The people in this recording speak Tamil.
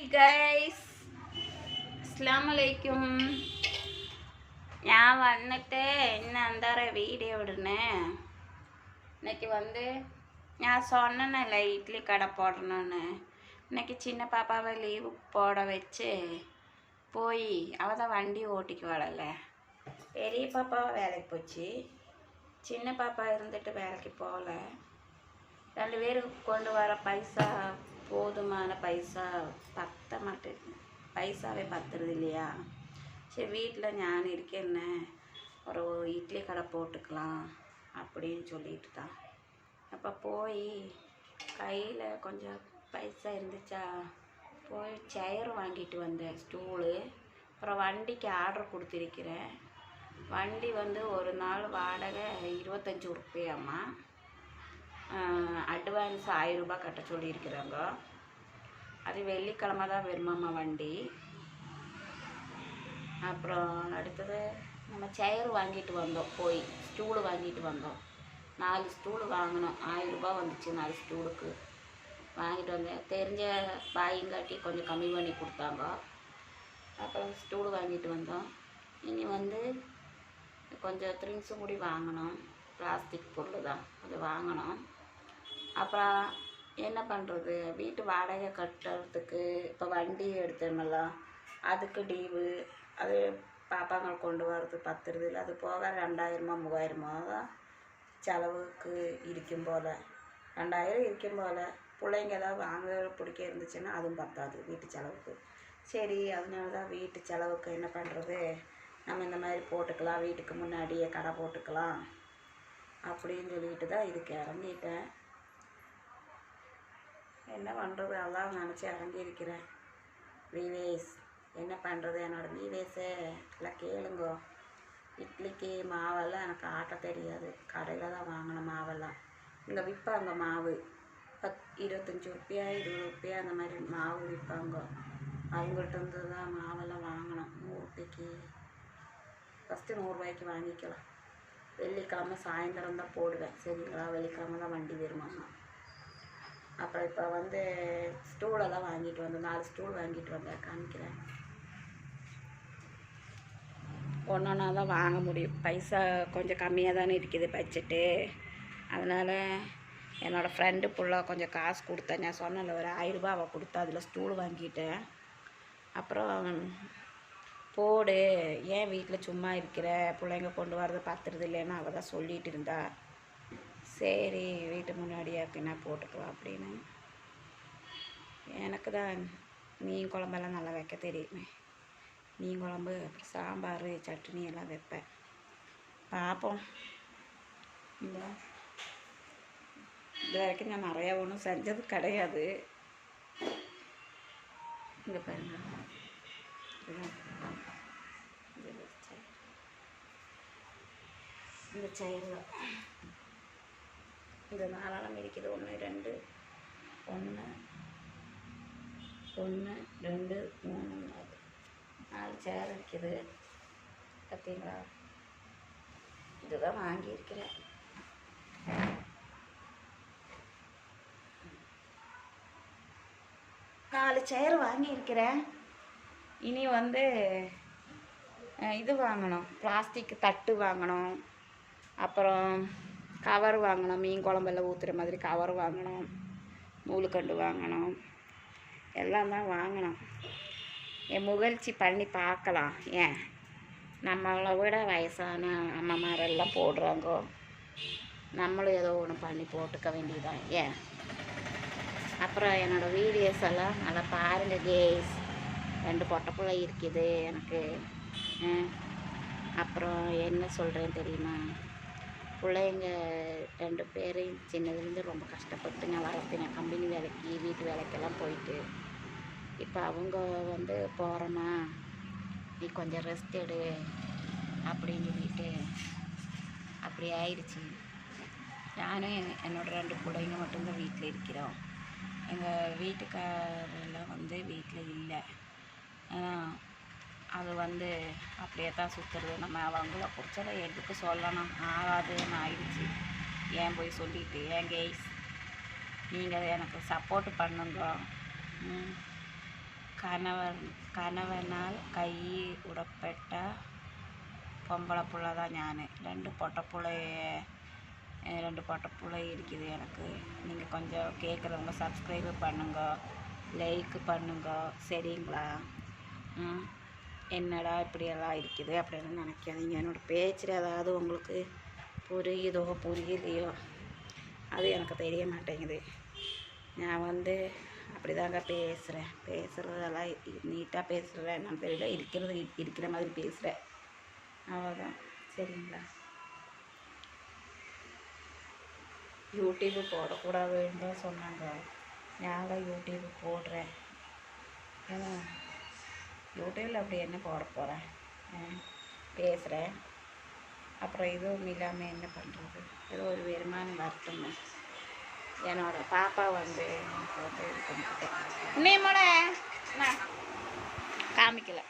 ഗൈസ് അസ്സലാമലൈക്കും. ഞാൻ വന്നിട്ട് ഇന്ന് എന്താ പറയുക വീഡിയോ விடுனேன். இன்னைக்கு வந்து நான் சொன்னேன்ல இட்லி கடை போடணும்னு. இன்னைக்கு சின்ன பாப்பாவை லீவு போட வச்சு போய் அவள் தான் வண்டி ஓட்டிக்குவாளல்ல. பெரிய பாப்பாவை வேலைக்கு போச்சு, சின்ன பாப்பா இருந்துட்டு வேலைக்கு போகல. ரெண்டு பேருக்கு கொண்டு வர பைசா போதுமான பைசா பத்த மாட்டேங்குது, பைசாவே பத்துறது இல்லையா. சரி வீட்டில் ஞான் இருக்கேன்னு ஒரு இட்லி கடை போட்டுக்கலாம் அப்படின்னு சொல்லிட்டு தான். அப்போ போய் கையில் கொஞ்சம் பைசா இருந்துச்சா, போய் சேர் வாங்கிட்டு வந்தேன், ஸ்டூலு. அப்புறம் வண்டிக்கு ஆர்டர் கொடுத்துருக்கிறேன். வண்டி வந்து ஒரு நாள் வாடகை 25 ரூபாயாம்மா. அட்வான்ஸ் 1000 ரூபாய் கட்ட சொல்லியிருக்கிறாங்க. அது வெள்ளிக்கிழமை தான் வருமாம்மா வண்டி. அப்புறம் அடுத்தது நம்ம சேர் வாங்கிட்டு வந்தோம், போய் ஸ்டூலு வாங்கிட்டு வந்தோம். 4 ஸ்டூலு வாங்கினோம், 1000 ரூபாய் வந்துச்சு 4 ஸ்டூலுக்கு. வாங்கிட்டு வந்தேன், தெரிஞ்ச பாயிங்காட்டி கொஞ்சம் கம்மி பண்ணி கொடுத்தாங்க. அப்புறம் ஸ்டூலு வாங்கிட்டு வந்தோம். இனி வந்து கொஞ்சம் த்ரிங்ஸும் கூடி வாங்கினோம், பிளாஸ்டிக் பொருள் தான் அது வாங்கினோம். அப்புறம் என்ன பண்ணுறது, வீட்டு வாடகை கட்டுறதுக்கு இப்போ வண்டி எடுத்தோம்ல, அதுக்கு லீவு, அது பாப்பாங்க கொண்டு வரது பத்துறது இல்லை. அது போக 2000 3000 தான் செலவுக்கு இருக்கும் போல். 2000 இருக்கும் போல். பிள்ளைங்க ஏதாவது வாங்க பிடிக்க இருந்துச்சுன்னா அதுவும் பத்தாது வீட்டு செலவுக்கு. சரி அதனால தான் வீட்டு செலவுக்கு என்ன பண்ணுறது, நம்ம இந்த மாதிரி போட்டுக்கலாம், வீட்டுக்கு முன்னாடியே கடை போட்டுக்கலாம் அப்படின்னு சொல்லிட்டு தான் இதுக்கு இறங்கிட்டேன். என்ன பண்ணுறது, அதான் நினச்சி இறங்கியிருக்கிறேன். வீவேஸ் என்ன பண்ணுறது, என்னோடய வீவேஸே எல்லாம் கேளுங்கோ. இட்லிக்கு மாவெல்லாம் எனக்கு ஆட்ட தெரியாது, கடையில் தான் வாங்கின மாவெல்லாம். இங்கே விற்பாங்க மாவு 25 ரூபாய் 20 ரூபாய் அந்த மாதிரி மாவு விற்பாங்க. அவங்கள்ட்ட இருந்து தான் மாவெல்லாம் வாங்கினோம். 100 ரூபாய்க்கு ஃபஸ்ட்டு 100 ரூபாய்க்கு வாங்கிக்கலாம். வெள்ளிக்கிழமை சாயந்தரம் தான் போடுவேன், சரிங்களா. வெள்ளிக்கிழமை தான் வண்டி வருமாம்மா. அப்புறம் இப்போ வந்து ஸ்டூலெல்லாம் வாங்கிட்டு வந்தேன், 4 ஸ்டூல் வாங்கிட்டு வந்தேன், காமிக்கிறேன். ஒன்றா தான் வாங்க முடியும், பைசா கொஞ்சம் கம்மியாக தானே இருக்குது பட்ஜெட்டு. அதனால் என்னோடய ஃப்ரெண்டு ஃபுல்லாக கொஞ்சம் காசு கொடுத்தேன். நான் சொன்னல ஒரு 1000 ரூபாய் அவள் கொடுத்தா, அதில் ஸ்டூல் வாங்கிட்டேன். அப்புறம் போடு, ஏன் வீட்டில் சும்மா இருக்கிற, பிள்ளைங்க கொண்டு வரது பார்த்துறது இல்லைன்னு அவள் தான் சொல்லிகிட்டு இருந்தா. சரி வீட்டு முன்னாடியே அப்படின்னா போட்டுக்கலாம் அப்படின்னு. எனக்கு தான் மீன் குழம்பெல்லாம் நல்லா வைக்க தெரியுமே. மீன் குழம்பு, அப்புறம் சாம்பார், சட்னி எல்லாம் வைப்பேன். பார்ப்போம். இந்த இது வரைக்கும் நான் நிறையா ஒன்றும் செஞ்சது கிடையாது. இங்கே பாருங்க, இந்த சைடில் இந்த 4 இருக்குது. 1 2 1 1 2 3 4 சேர் இருக்குது பார்த்தீங்களா. இதுதான் வாங்கியிருக்கிறேன். நாலு சேர் வாங்கியிருக்கிறேன். இனி வந்து இது வாங்கணும், பிளாஸ்டிக் தட்டு வாங்கணும். அப்புறம் கவர் வாங்கணும், மீன் குழம்பெல்லாம் ஊற்றுற மாதிரி கவர் வாங்கணும், நூலுக்கண்டு வாங்கணும், எல்லாம் தான் வாங்கணும். என் முயற்சி பண்ணி பார்க்கலாம். ஏன் நம்மளை விட வயசான அம்மாமாரெல்லாம் போடுறாங்கோ, நம்மளும் ஏதோ ஒன்று பண்ணி போட்டுக்க வேண்டியதான். ஏன் அப்புறம் என்னோடய வீடியோஸ் எல்லாம் நல்லா பாருங்கள் கேஸ். 2 பொட்டை பிள்ளை இருக்குது எனக்கு. அப்புறம் என்ன சொல்கிறேன் தெரியுமா, பிள்ளைங்க 2 பேரையும் சின்னதுலேருந்து ரொம்ப கஷ்டப்பட்டு நான் வளர்த்தினேன். கம்பெனி வேலைக்கு வீட்டு வேலைக்கெல்லாம் போயிட்டு இப்போ அவங்க வந்து போகிறோமா, நீ கொஞ்சம் ரெஸ்ட் எடு அப்படின்னு சொல்லிட்டு அப்படி ஆயிடுச்சு. நானும் என்னோடய 2 பிள்ளைங்க மட்டும்தான் வீட்டில் இருக்கிறோம். எங்கள் வீட்டுக்காரெல்லாம் வந்து வீட்டில் இல்லை. அது வந்து அப்படியே தான் சுற்றுறது. நம்ம அவங்கள பிடிச்சதை எதுக்கு சொல்லணும், ஆகாதுன்னு ஆயிடுச்சு. ஏன் போய் சொல்லிட்டு, ஏன் கேஸ் நீங்கள் எனக்கு சப்போர்ட் பண்ணுங்க. கணவனால் கை உடப்பட்ட பொம்பளை புள்ள தான் நான். 2 பொட்டை புள்ளை இருக்குது எனக்கு. நீங்கள் கொஞ்சம் கேட்குறவங்க சப்ஸ்கிரைபு பண்ணுங்க, லைக் பண்ணுங்க, சரிங்களா? என்னடா இப்படியெல்லாம் இருக்குது அப்படின்னு நினைக்காதீங்க. என்னோடய பேச்சில் ஏதாவது உங்களுக்கு புரியுதோ புரியலையோ அது எனக்கு தெரிய மாட்டேங்குது. நான் அப்படி தாங்க பேசுகிறதெல்லாம் நீட்டாக பேசுகிறேன் என்னன்னு தெரியல, இருக்கிற மாதிரி பேசுகிறேன், அவ்வளோதான். சரிங்களா? யூடியூப்பு போடக்கூடாதுன்னு தான் சொன்னாங்க. நான் தான் யூடியூப்பு போடுறேன். ஏன்னா யூடியூப்பில் அப்படி என்ன போட போகிறேன்? பேசுகிறேன், அப்புறம் இதுவும் இல்லாமல் என்ன பண்ணுறது? ஏதோ ஒரு வருமானம் வரட்டுங்க. என்னோடய பாப்பா எனக்கு இது பண்ணிக்கிட்டேன். இன்னையோட நான் காமிக்கலை.